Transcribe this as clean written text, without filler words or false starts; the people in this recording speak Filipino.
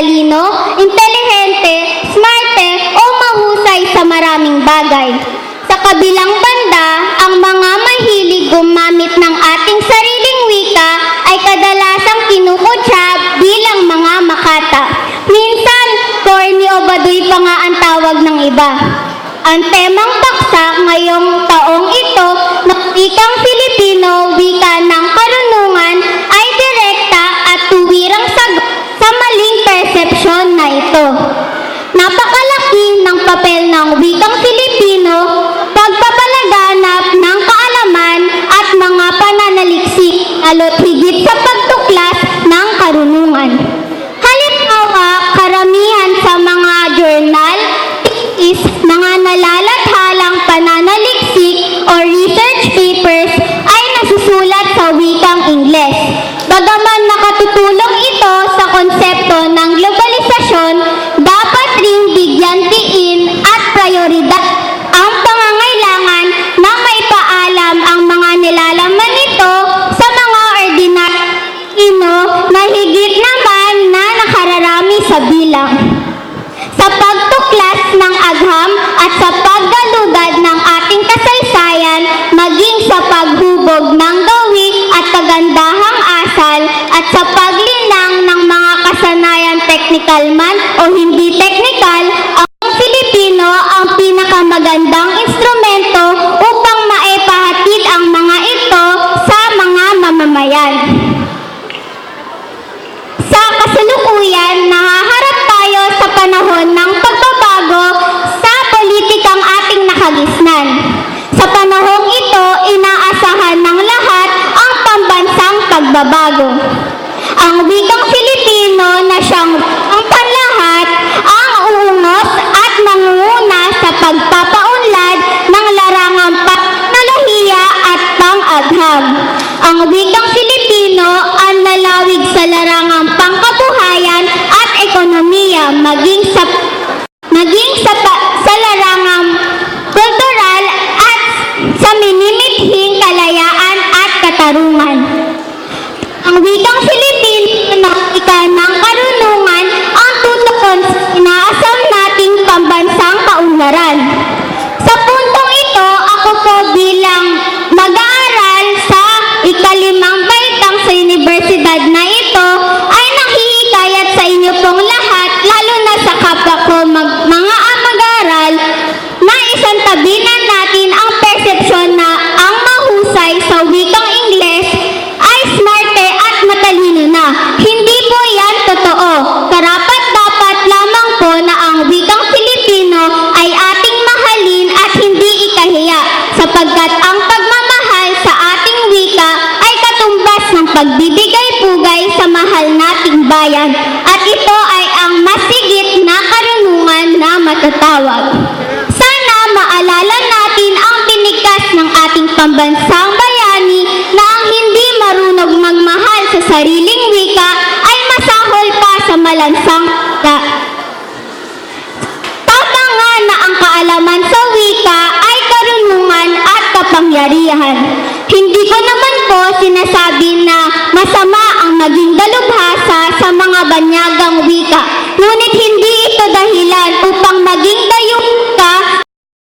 matalino, intelihente, smarte o mahusay sa maraming bagay. Sa kabilang banda, ang mga mahilig gumamit ng ating sariling wika ay kadalasang kinukutya bilang mga makata. Minsan, corny o baduy pa nga ang tawag ng iba. Ang temang paksa ngayong taong ito na wikang Filipino, wika ng karunungan ay direkta at tuwirang sagot sa maling persepsyon na ito. Napakalaki ng papel ng wikang Filipino, pagpapalaganap ng kaalaman at mga pananaliksik, lalo't higit sa pagtuklas ng karunungan. Halimbawa, karamihan sa mga journal, is mga nalalathalang pananaliksik o research papers ay nasusulat sa wikang Ingles. Bagaman nakatutulong ito sa konsepto ng globalisasyon, dapat ring bigyan diin at prioridad ang pangangailangan na maipaalam ang mga nilalaman nito sa mga ordinaryo na higit naman na nakararami sa bilang. Sa pagtuklas ng agham at sa paggalugad ng ating kasaysayan, maging sa paghubog ng gawi at kagandahang asal at sa paglinang ng mga kasanayan technical man o hindi technical, ang Filipino ang pinakamagandang instrumento upang maipahatid ang mga ito sa mga mamamayan. Sa kasalukuyan, nahaharap tayo sa panahon ng pagbabago sa politikang ating nakagisnan. Sa panahong ito, inaasahan ng lahat ang pambansang pagbabago. Ang wikang Filipino na siyang ang panlahat ang uungos at mangunguna sa pagpapaunlad ng larangang teknolohiya at pang-agham. Ang wikang Filipino ang lalawig sa larangang pangkabuhayan at ekonomiya, maging sa larangang kultural at sa minimithing kalayaan at katarungan. Ang wikang Filipino na wika ng karunungan ang tutukon sa inaasam nating pambansang kaunlaran. Sa puntong ito, ako po bilang mag-aaral sa ikalimang baitang sa universidad na ito ay naghihikayat sa inyo pong lahat, lalo na sa kapwa ko mga mag-aaral, na isang tabinan natin ang persepsyon na ang mahusay sa wikang Ingles ay smarte at matalino na. Hindi po yan totoo. Karapat-dapat lamang po na ang wikang Filipino ay ating mahalin at hindi ikahiya, sapagkat ang pagmamahal sa ating wika ay katumbas ng pagbibigay-pugay sa mahal nating bayan, at ito ay ang masigit na karunungan na matatawag. Sana maalala natin ang tinikas ng ating pambansang bayani na ang hindi marunong magmahal sa sariling wika ay masahol pa sa malansang wika. Tama nga na ang kaalaman sa wika ay karunungan at kapangyarihan. Hindi ko naman po sinasabi na masama ang maging dalubhasa sa mga banyagang wika, ngunit hindi ito dahilan upang maging